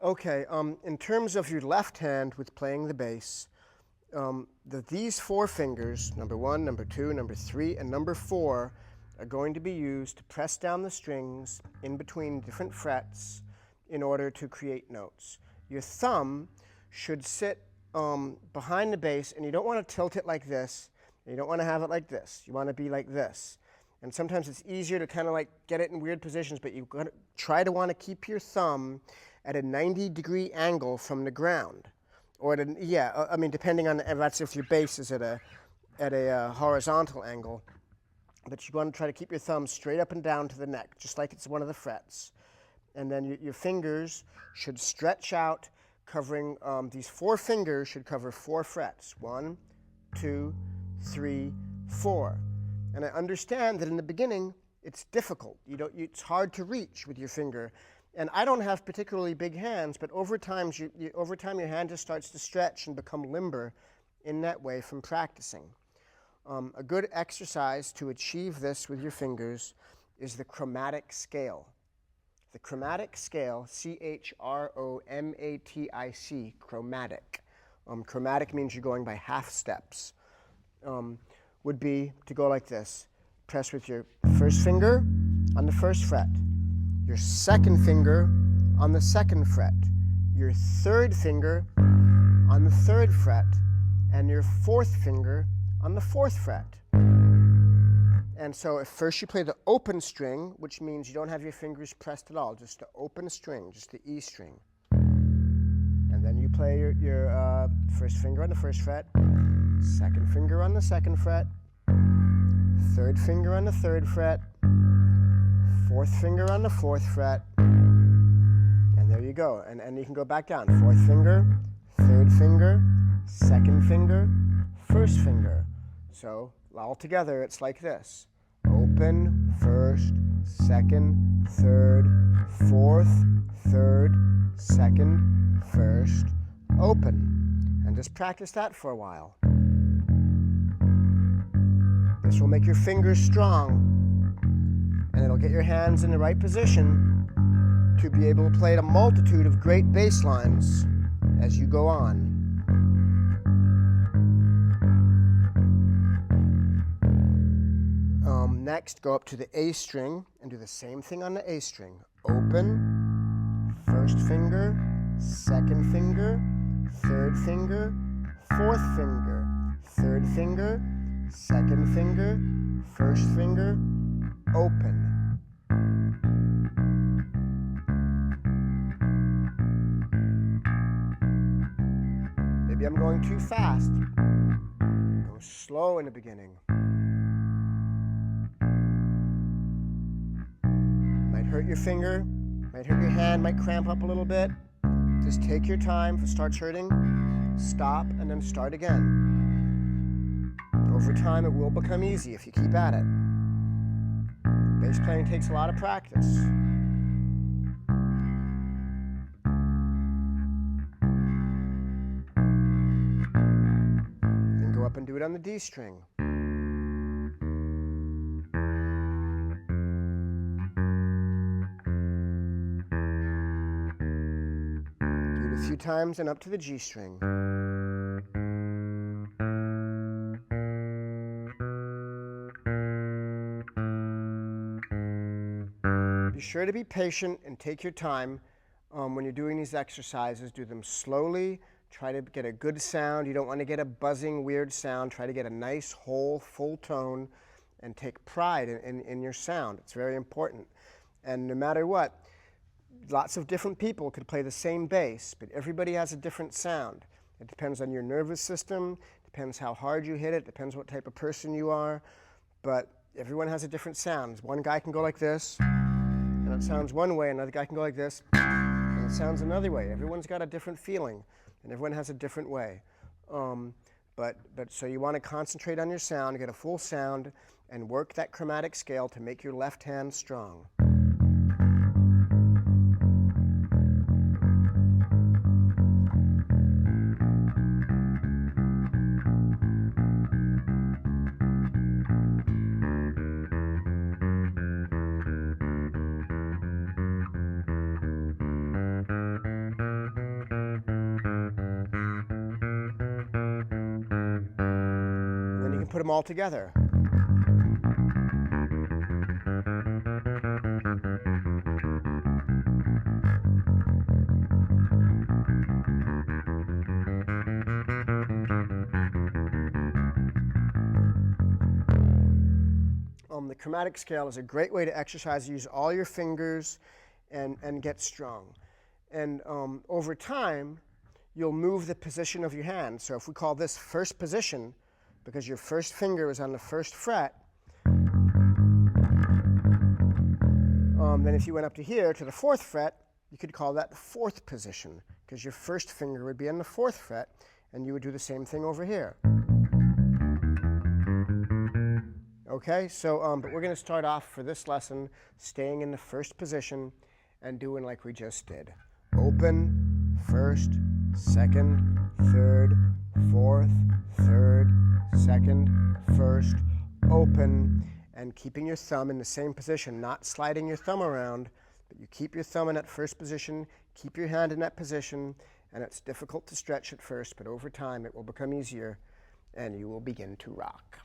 Okay, in terms of your left hand with playing the bass, these four fingers, number 1, number 2, number 3, and number 4, are going to be used to press down the strings in between different frets in order to create notes. Your thumb should sit behind the bass, and you don't want to tilt it like this, and you don't want to have it like this. You want to be like this. And sometimes it's easier to kind of like get it in weird positions, but you've got to try to want to keep your thumb at a 90-degree angle from the ground. Or at I mean, depending on, that's if your bass is at a horizontal angle. But you want to try to keep your thumb straight up and down to the neck, just like it's one of the frets. And then your fingers should stretch out, covering, these four fingers should cover 4 frets. 1, 2, 3, 4. And I understand that in the beginning, it's difficult. It's hard to reach with your finger. And I don't have particularly big hands, but over time your hand just starts to stretch and become limber in that way from practicing. A good exercise to achieve this with your fingers is the chromatic scale. The chromatic scale, C-H-R-O-M-A-T-I-C, chromatic. Chromatic means you're going by half steps. Would be to go like this. Press with your first finger on the first fret, your second finger on the second fret, your third finger on the third fret, and your fourth finger on the fourth fret. And so at first you play the open string, which means you don't have your fingers pressed at all, just the open string, just the E string. And then you play your first finger on the first fret, second finger on the second fret, third finger on the third fret, fourth finger on the fourth fret, and there you go. And you can go back down. Fourth finger, third finger, second finger, first finger. So all together it's like this. Open, first, second, third, fourth, third, second, first, open. And just practice that for a while. This will make your fingers strong, and it'll get your hands in the right position to be able to play a multitude of great bass lines as you go on. Next, go up to the A string and do the same thing on the A string. Open, first finger, second finger, third finger, fourth finger, third finger, second finger, first finger, open. Maybe I'm going too fast. Go slow in the beginning. Might hurt your finger, might hurt your hand, might cramp up a little bit. Just take your time. If it starts hurting, stop and then start again. Over time, it will become easy if you keep at it. Bass playing takes a lot of practice. Then go up and do it on the D string. Do it a few times and up to the G string. Be sure to be patient and take your time when you're doing these exercises. Do them slowly. Try to get a good sound. You don't want to get a buzzing, weird sound. Try to get a nice, whole, full tone and take pride in your sound. It's very important. And no matter what, lots of different people could play the same bass, but everybody has a different sound. It depends on your nervous system, depends how hard you hit it, depends what type of person you are, but everyone has a different sound. One guy can go like this, and it sounds one way. Another guy can go like this, and it sounds another way. Everyone's got a different feeling, and everyone has a different way. But so you want to concentrate on your sound, get a full sound, and work that chromatic scale to make your left hand strong. put them all together. The chromatic scale is a great way to exercise. Use all your fingers and get strong. And over time, you'll move the position of your hand. So if we call this first position, because your first finger is on the first fret, then if you went up to here, to the fourth fret, you could call that the fourth position, because your first finger would be on the fourth fret, and you would do the same thing over here. Okay, so but we're going to start off for this lesson staying in the first position and doing like we just did. Open, first, second, third, fourth, third, second, first, open, and keeping your thumb in the same position, not sliding your thumb around, but you keep your thumb in that first position, keep your hand in that position, and it's difficult to stretch at first, but over time it will become easier and you will begin to rock.